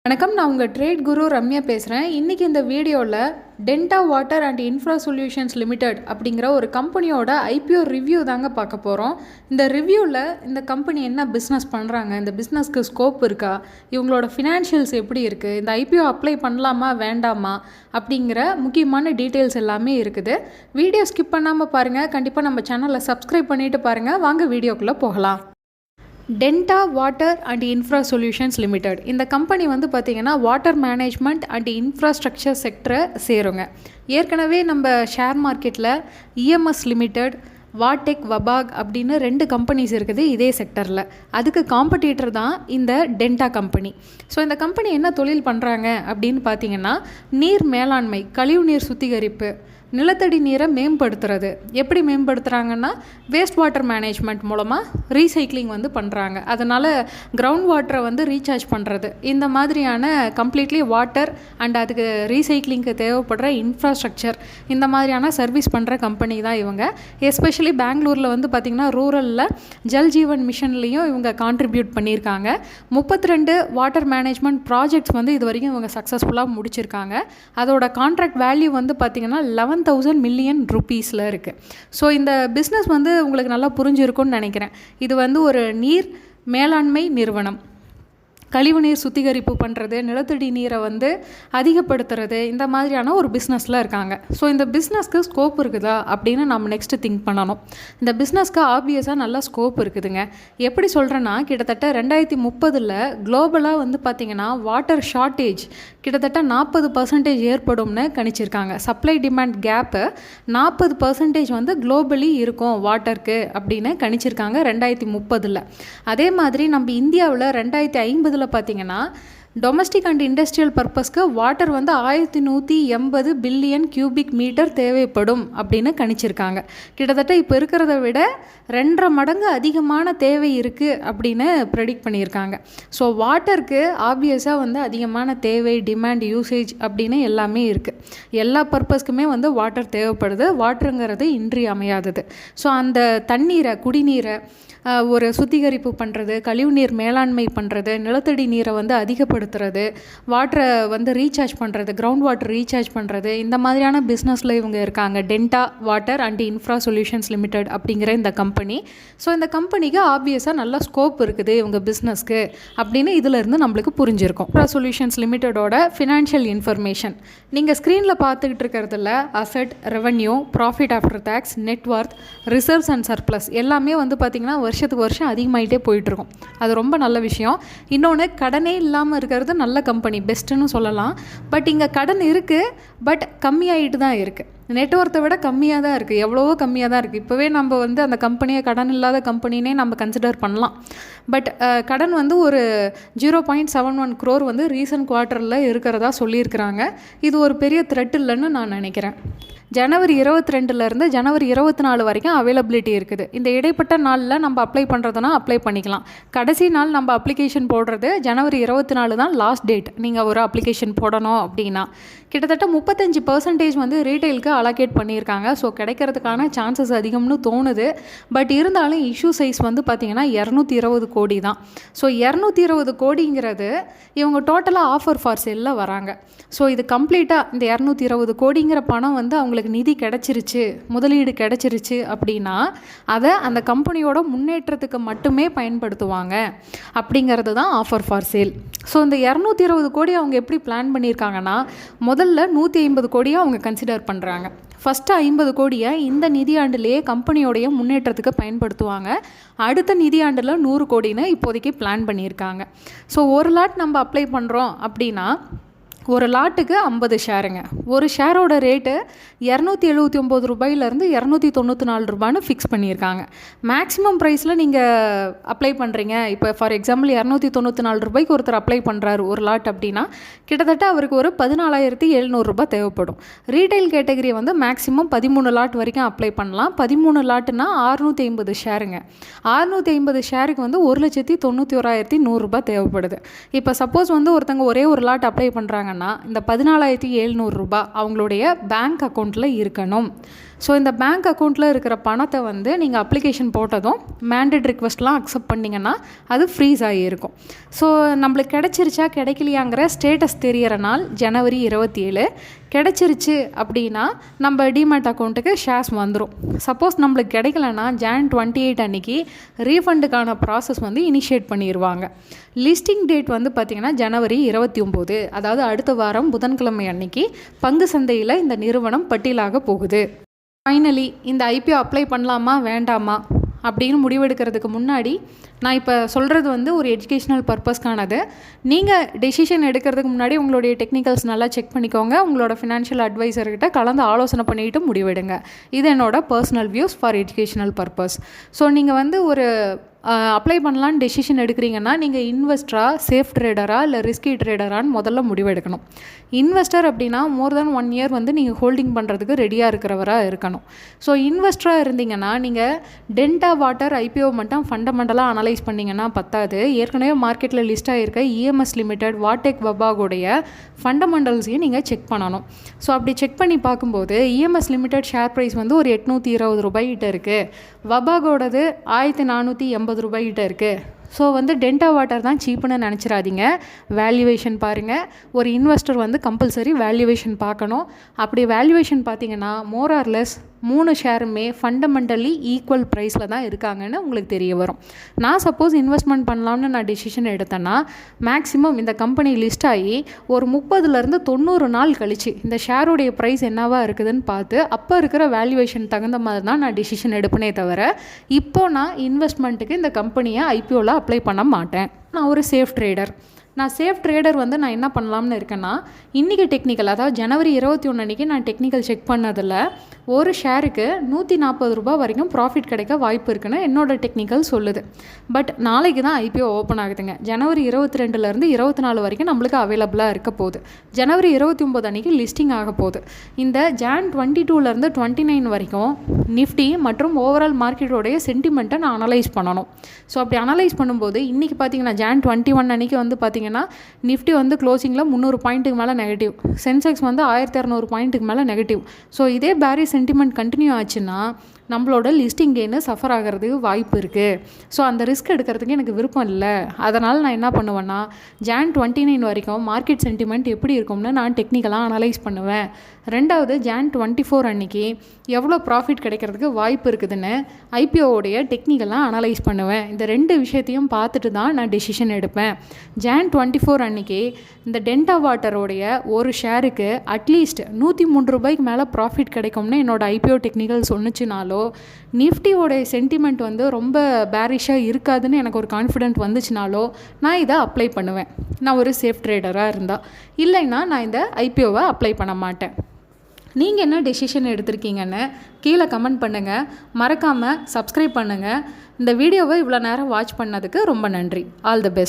வணக்கம், நான் உங்கள் ட்ரேட் குரு ரம்யா பேசுகிறேன். இன்றைக்கி இந்த வீடியோவில் Denta water and infra solutions limited அப்படிங்கிற ஒரு கம்பெனியோட ஐபிஓ ரிவ்யூ தாங்க பார்க்க போகிறோம். இந்த ரிவ்யூவில் இந்த கம்பெனி என்ன பிஸ்னஸ் பண்ணுறாங்க, இந்த பிஸ்னஸ்க்கு ஸ்கோப் இருக்கா, இவங்களோட ஃபினான்ஷியல்ஸ் எப்படி இருக்குது, இந்த ஐபிஓ அப்ளை பண்ணலாமா வேண்டாமா அப்படிங்கிற முக்கியமான டீட்டெயில்ஸ் எல்லாமே இருக்குது. வீடியோ ஸ்கிப் பண்ணாமல் பாருங்கள். கண்டிப்பாக நம்ம சேனலை சப்ஸ்கிரைப் பண்ணிவிட்டு பாருங்கள். வாங்க வீடியோக்குள்ளே போகலாம். Denta water and infra solutions limited இந்த கம்பெனி வந்து பார்த்திங்கன்னா வாட்டர் மேனேஜ்மெண்ட் அண்ட் இன்ஃப்ராஸ்ட்ரக்சர் செக்டரை சேருங்க. ஏற்கனவே நம்ம ஷேர் மார்க்கெட்டில் இஎம்எஸ் லிமிடெட், வாடெக், வபாக் அப்படின்னு 2 கம்பெனிஸ் இருக்குது இதே செக்டரில். அதுக்கு காம்படிட்டர் தான் இந்த டென்டா கம்பெனி. ஸோ இந்த கம்பெனி என்ன தொழில் பண்ணுறாங்க அப்படின்னு பார்த்தீங்கன்னா, நீர் மேலாண்மை, கழிவுநீர் சுத்திகரிப்பு, நிலத்தடி நீரை மேம்படுத்துறது. எப்படி மேம்படுத்துகிறாங்கன்னா, வேஸ்ட் வாட்டர் மேனேஜ்மெண்ட் மூலமாக ரீசைக்ளிங் வந்து பண்ணுறாங்க. அதனால் கிரவுண்ட் வாட்டரை வந்து ரீசார்ஜ் பண்ணுறது, இந்த மாதிரியான கம்ப்ளீட்லி வாட்டர் அண்ட் அதுக்கு ரீசைக்ளிங்க்கு தேவைப்படுற இன்ஃப்ராஸ்ட்ரக்சர், இந்த மாதிரியான சர்வீஸ் பண்ணுற கம்பெனி தான் இவங்க. எஸ்பெஷலி பெங்களூரில் வந்து பார்த்திங்கன்னா ரூரலில் ஜல் ஜீவன் மிஷன்லேயும் இவங்க கான்ட்ரிபியூட் பண்ணியிருக்காங்க. 32 வாட்டர் மேனேஜ்மெண்ட் ப்ராஜெக்ட்ஸ் வந்து இது வரைக்கும் இவங்க சக்ஸஸ்ஃபுல்லாக முடிச்சிருக்காங்க. அதோட கான்ட்ராக்ட் வேல்யூ வந்து பார்த்திங்கன்னா 11,000 மில்லியன் ருப்பீஸில் இருக்குது. ஸோ இந்த பிஸ்னஸ் வந்து உங்களுக்கு நல்லா புரிஞ்சிருக்கும்னு நினைக்கிறேன். இது வந்து ஒரு நீர் மேலாண்மை நிறுவனம். கழிவுநீர் சுத்திகரிப்பு பண்ணுறது, நிலத்தடி நீரை வந்து அதிகப்படுத்துறது, இந்த மாதிரியான ஒரு பிஸ்னஸில் இருக்காங்க. ஸோ இந்த பிஸ்னஸ்க்கு ஸ்கோப் இருக்குதா அப்படின்னு நம்ம நெக்ஸ்ட்டு திங்க் பண்ணணும். இந்த பிஸ்னஸ்க்கு ஆப்வியஸாக நல்லா ஸ்கோப் இருக்குதுங்க. எப்படி சொல்கிறேன்னா, கிட்டத்தட்ட 2030 குளோபலாக வந்து பார்த்திங்கன்னா வாட்டர் ஷார்ட்டேஜ் கிட்டத்தட்ட 40% ஏற்படும்னு கணிச்சிருக்காங்க. சப்ளை டிமாண்ட் கேப்பு 40% வந்து குளோபலி இருக்கும் வாட்டருக்கு அப்படின்னு கணிச்சிருக்காங்க 2030. அதே மாதிரி நம்ம இந்தியாவில் 2050 பார்த்திங்கன்னா டொமஸ்டிக் அண்ட் இண்டஸ்ட்ரியல் பர்பஸ்க்கு வாட்டர் வந்து 1180 பில்லியன் கியூபிக் மீட்டர் தேவைப்படும் அப்படின்னு கணிச்சிருக்காங்க. கிட்டத்தட்ட இப்போ இருக்கிறத விட 2.5 மடங்கு அதிகமான தேவை இருக்குது அப்படின்னு ப்ரெடிக்ட் பண்ணியிருக்காங்க. ஸோ வாட்டருக்கு ஆப்வியஸாக வந்து அதிகமான தேவை, டிமாண்ட், யூசேஜ் அப்படின்னு எல்லாமே இருக்குது. எல்லா பர்பஸ்க்குமே வந்து வாட்டர் தேவைப்படுது. வாட்டருங்கிறது இன்றியமையாதது. ஸோ அந்த தண்ணீரை, குடிநீரை ஒரு சுத்திகரிப்பு பண்ணுறது, கழிவுநீர் மேலாண்மை பண்ணுறது, நிலத்தடி நீரை வந்து அதிகப்படுத்துறது, வாட்டரை வந்து ரீசார்ஜ் பண்ணுறது, கிரவுண்ட் வாட்டர் ரீசார்ஜ் பண்ணுறது, இந்த மாதிரியான பிஸ்னஸில் இவங்க இருக்காங்க. Denta water and infra solutions limited அப்படிங்கிற இந்த கம்பெனி. ஸோ இந்த கம்பெனிக்கு ஆப்வியஸாக நல்ல ஸ்கோப் இருக்குது இவங்க பிஸ்னஸ்க்கு அப்படின்னு இதிலிருந்து நம்மளுக்கு புரிஞ்சிருக்கும். இன்ஃப்ரா சொல்யூஷன்ஸ் லிமிடெடோட ஃபினான்ஷியல் இன்ஃபர்மேஷன் நீங்கள் ஸ்க்ரீனில் பார்த்துக்கிட்டு இருக்கிறதுல asset, revenue, profit after tax, net worth, reserves and surplus எல்லாமே வந்து பார்த்திங்கன்னா வருஷத்துக்கு வருஷம் அதிகமாகிட்டே போயிட்டுருக்கும். அது ரொம்ப நல்ல விஷயம். இன்னொன்று, கடனே இல்லாமல் இருக்கிறது நல்ல கம்பெனி, பெஸ்ட்டுன்னு சொல்லலாம். பட் இங்கே கடன் இருக்குது, பட் கம்மியாகிட்டு தான் இருக்குது. நெட்வொர்த்தை விட கம்மியாக தான் இருக்குது, எவ்வளவோ கம்மியாக தான் இருக்குது. இப்போவே நம்ம வந்து அந்த கம்பெனியை கடன் இல்லாத கம்பெனினே நம்ம கன்சிடர் பண்ணலாம். பட் கடன் வந்து ஒரு 0.71 crore வந்து ரீசன்ட் குவார்ட்டரில் இருக்கிறதா சொல்லியிருக்கிறாங்க. இது ஒரு பெரிய த்ரெட் இல்லைன்னு நான் நினைக்கிறேன். ஜனவரி 22 ஜனவரி 24 வரைக்கும் அவைலபிலிட்டி இருக்குது. இந்த இடைப்பட்ட நாளில் நம்ம அப்ளை பண்ணுறதுனா அப்ளை பண்ணிக்கலாம். கடைசி நாள் நம்ம அப்ளிகேஷன் போடுறது ஜனவரி 24 தான் லாஸ்ட் டேட். நீங்கள் ஒரு அப்ளிகேஷன் போடணும் அப்படின்னா கிட்டத்தட்ட 35% வந்து ரீட்டைலுக்கு அலோகேட் பண்ணியிருக்காங்க. ஸோ கிடைக்கிறதுக்கான சான்சஸ் அதிகம்னு தோணுது. பட் இருந்தாலும் இஷ்யூ சைஸ் வந்து பார்த்திங்கன்னா 220 கோடி தான். ஸோ 220 கோடிங்கிறது இவங்க டோட்டலாக ஆஃபர் ஃபார் சேலில் வராங்க. ஸோ இது கம்ப்ளீட்டாக இந்த 220 கோடிங்கிற பணம் வந்து அவங்களுக்கு நிதி கிடச்சிருச்சு, முதலீடு கிடச்சிருச்சு அப்படின்னா அதை அந்த கம்பெனியோட முன்னேற்றத்துக்கு மட்டுமே பயன்படுத்துவாங்க அப்படிங்கிறது தான் ஆஃபர் ஃபார் சேல். ஸோ இந்த 220 கோடி அவங்க எப்படி பிளான் பண்ணியிருக்காங்கன்னா, முதல்ல 150 கோடியாக அவங்க கன்சிடர் பண்ணுறாங்க. ஃபஸ்ட்டு 50 கோடியை இந்த நிதியாண்டிலேயே கம்பெனியோடைய முன்னேற்றத்துக்கு பயன்படுத்துவாங்க. அடுத்த நிதியாண்டில் 100 கோடின்னு இப்போதைக்கு பிளான் பண்ணியிருக்காங்க. ஸோ ஒரு லாட் நம்ம அப்ளை பண்ணுறோம் அப்படின்னா ஒரு லாட்டுக்கு 50 ஷேருங்க. ஒரு ஷேரோட ரேட்டு 279 ரூபாயிலேருந்து 294 ரூபான்னு ஃபிக்ஸ் பண்ணியிருக்காங்க. மேக்ஸிமம் ப்ரைஸில் நீங்கள் அப்ளை பண்ணுறீங்க. இப்போ ஃபார் எக்ஸாம்பிள் 294 ரூபாய்க்கு ஒருத்தர் அப்ளை பண்ணுறாரு ஒரு லாட் அப்படின்னா கிட்டத்தட்ட அவருக்கு ஒரு 14,700 ரூபாய் தேவைப்படும். ரீட்டைல் கேட்டகரி வந்து மேக்ஸிமம் 13 லாட் வரைக்கும் அப்ளை பண்ணலாம். 13 லாட்டுனா 650 ஷேருங்க. 650 ஷேருக்கு வந்து 1,91,100 ரூபாய் தேவைப்படுது. இப்போ சப்போஸ் வந்து ஒருத்தங்க ஒரே ஒரு லாட் அப்ளை பண்ணுறாங்க, என்னென்னா இந்த 14,700 ரூபாய் அவங்களுடைய பேங்க் அக்கௌண்ட்டில் இருக்கணும். ஸோ இந்த பேங்க் அக்கௌண்ட்டில் இருக்கிற பணத்தை வந்து நீங்கள் அப்ளிகேஷன் போட்டதும் மேண்டட் ரிக்வெஸ்ட்லாம் அக்செப்ட் பண்ணிங்கன்னா அது ஃப்ரீஸ் ஆகியிருக்கும். ஸோ நம்மளுக்கு கிடச்சிருச்சா கிடைக்கலையாங்கிற ஸ்டேட்டஸ் தெரியற நாள் ஜனவரி 27. கிடச்சிருச்சு அப்படின்னா நம்ம டிமேட் அக்கௌண்ட்டுக்கு ஷேர்ஸ் வந்துடும். சப்போஸ் நம்மளுக்கு கிடைக்கலன்னா Jan 28 அன்றைக்கி ரீஃபண்டுக்கான ப்ராசஸ் வந்து இனிஷியேட் பண்ணிடுவாங்க. லிஸ்டிங் டேட் வந்து பார்த்திங்கன்னா ஜனவரி 29, அதாவது அடுத்த வாரம் புதன்கிழமை அன்னைக்கு பங்கு சந்தையில் இந்த நிறுவனம் பட்டியலாக போகுது. ஃபைனலி இந்த ஐபிஓ அப்ளை பண்ணலாமா வேண்டாமா அப்படின்னு முடிவெடுக்கிறதுக்கு முன்னாடி நான் இப்போ சொல்கிறது வந்து ஒரு எஜுகேஷ்னல் பர்பஸ்க்கானது. நீங்கள் டெசிஷன் எடுக்கிறதுக்கு முன்னாடி உங்களுடைய டெக்னிக்கல்ஸ் நல்லா செக் பண்ணிக்கோங்க. உங்களோட ஃபினான்ஷியல் அட்வைசர்கிட்ட கலந்து ஆலோசனை பண்ணிவிட்டு முடிவெடுங்க. இது என்னோட personal views for educational purpose. So நீங்கள் வந்து ஒரு அப்ளை பண்ணலான்னு டெசிஷன் எடுக்கிறீங்கன்னா நீங்கள் இன்வெஸ்டரா, சேஃப் ட்ரேடரா இல்லை ரிஸ்கி ட்ரேடரான்னு முதல்ல முடிவெடுக்கணும். இன்வெஸ்டர் அப்படின்னா மோர் தென் 1 இயர் வந்து நீங்கள் ஹோல்டிங் பண்ணுறதுக்கு ரெடியாக இருக்கிறவராக இருக்கணும். ஸோ இன்வெஸ்டராக இருந்தீங்கன்னா நீங்கள் டென்டா வாட்டர் ஐபிஓ மட்டும் ஃபண்டமெண்டலாக அனலைஸ் பண்ணிங்கன்னா பத்தாது. ஏற்கனவே மார்க்கெட்டில் லிஸ்ட் ஆகிருக்க இஎம்எஸ் லிமிடெட், வாட்டெக், வபாகோடைய ஃபண்டமெண்டல்ஸையும் நீங்கள் செக் பண்ணணும். ஸோ அப்படி செக் பண்ணி பார்க்கும்போது இஎம்எஸ் லிமிடெட் ஷேர் ப்ரைஸ் வந்து ஒரு 820 ரூபாய்கிட்ட இருக்குது. வபாகோடது 1480 ரூபாய்கிட்ட இருக்குது. ஸோ வந்து டென்டா வாட்டர் தான் சீப்புன்னு நினச்சிடாதீங்க. வேல்யூவேஷன் பாருங்கள். ஒரு இன்வெஸ்டர் வந்து கம்பல்சரி வேல்யூவேஷன் பார்க்கணும். அப்படி வேல்யூவேஷன் பார்த்தீங்கன்னா மோர் ஆர் லெஸ் 3 ஷேருமே ஃபண்டமெண்டலி ஈக்குவல் ப்ரைஸில் தான் இருக்காங்கன்னு உங்களுக்கு தெரிய வரும். நான் சப்போஸ் இன்வெஸ்ட்மெண்ட் பண்ணலாம்னு நான் டெசிஷன் எடுத்தேன்னா மேக்ஸிமம் இந்த கம்பெனி லிஸ்ட் ஆகி ஒரு 30லேருந்து 90 நாள் கழிச்சு இந்த ஷேருடைய ப்ரைஸ் என்னவா இருக்குதுன்னு பார்த்து அப்போ இருக்கிற வேல்யூவேஷன் தகுந்த மாதிரி தான் நான் டெசிஷன் எடுப்பேனே தவிர இப்போ நான் இன்வெஸ்ட்மெண்ட்டுக்கு இந்த கம்பெனியை ஐபிஓவில் அப்ளை பண்ண மாட்டேன். நான் ஒரு சேஃப் ட்ரேடர். வந்து நான் என்ன பண்ணலாம்னு இருக்கேன்னா இன்றைக்கி டெக்னிக்கல், அதாவது ஜனவரி 21 அன்றைக்கி நான் டெக்னிக்கல் செக் பண்ணதில் ஒரு ஷேருக்கு 140 ரூபாய் வரைக்கும் ப்ராஃபிட் கிடைக்க வாய்ப்பு இருக்குன்னு என்னோடய டெக்னிக்கல் சொல்லுது. பட் நாளைக்கு தான் ஐபிஓ ஓப்பன் ஆகுதுங்க. ஜனவரி 22லேருந்து 24 வரைக்கும் நம்மளுக்கு அவைலபிளாக இருக்க போகுது. ஜனவரி 29 அன்றைக்கி லிஸ்டிங் ஆக போகுது. இந்த Jan 22லேருந்து 29 வரைக்கும் நிஃப்டி மற்றும் ஓவரால் மார்க்கெட்டோடைய சென்டிமெண்ட்டை நான் அனலைஸ் பண்ணணும். ஸோ அப்படி அனலைஸ் பண்ணும்போது இன்றைக்கி பார்த்தீங்கன்னா Jan 21 அன்றைக்கி வந்து பார்த்திங்கன்னா நிஃப்டி வந்து க்ளோசிங்கில் 300 பாயிண்ட்டுக்கு மேலே நெகட்டிவ், சென்செக்ஸ் வந்து 1200 பாயிண்ட்டுக்கு மேலே நெகட்டிவ். ஸோ இதே பேரிஷ் சென்டிமெண்ட் கண்டினியூ ஆச்சுன்னா நம்மளோட லிஸ்டிங் கெயின் சஃபர் ஆகிறதுக்கு வாய்ப்பு இருக்குது. ஸோ அந்த ரிஸ்க் எடுக்கிறதுக்கு எனக்கு விருப்பம் இல்லை. அதனால் நான் என்ன பண்ணுவேன்னா Jan 29 வரைக்கும் மார்க்கெட் சென்டிமெண்ட் எப்படி இருக்கும்னு நான் டெக்னிக்கலாக அனலைஸ் பண்ணுவேன். ரெண்டாவது Jan 24 அன்றைக்கி எவ்வளோ ப்ராஃபிட் கிடைக்கிறதுக்கு வாய்ப்பு இருக்குதுன்னு ஐபிஓவுடைய டெக்னிக்கலாக அனலைஸ் பண்ணுவேன். இந்த 2 விஷயத்தையும் பார்த்துட்டு தான் நான் டெசிஷன் எடுப்பேன். Jan 24 அன்றைக்கி இந்த டென்டா வாட்டரோடைய ஒரு ஷேருக்கு அட்லீஸ்ட் 103 ரூபாய்க்கு மேலே ப்ராஃபிட் கிடைக்கும்னு என்னோடய ஐபிஓ டெக்னிக்கல் சொன்னிச்சுனாலோ நிஃப்டியோடைய சென்டிமெண்ட் வந்து ரொம்ப பேரிஷாக இருக்காதுன்னு எனக்கு ஒரு கான்ஃபிடென்ட் வந்துச்சுனாலோ நான் இதை அப்ளை பண்ணுவேன். நான் ஒரு சேஃப் ட்ரேடராக இருந்தால். இல்லைன்னா நான் இந்த ஐபிஓவை அப்ளை பண்ண மாட்டேன். நீங்கள் என்ன டெசிஷன் எடுத்திருக்கீங்கன்னு கீழே கமெண்ட் பண்ணுங்கள். மறக்காமல் சப்ஸ்கிரைப் பண்ணுங்கள். இந்த வீடியோவை இவ்வளோ நேரம் வாட்ச் பண்ணதுக்கு ரொம்ப நன்றி. All the best.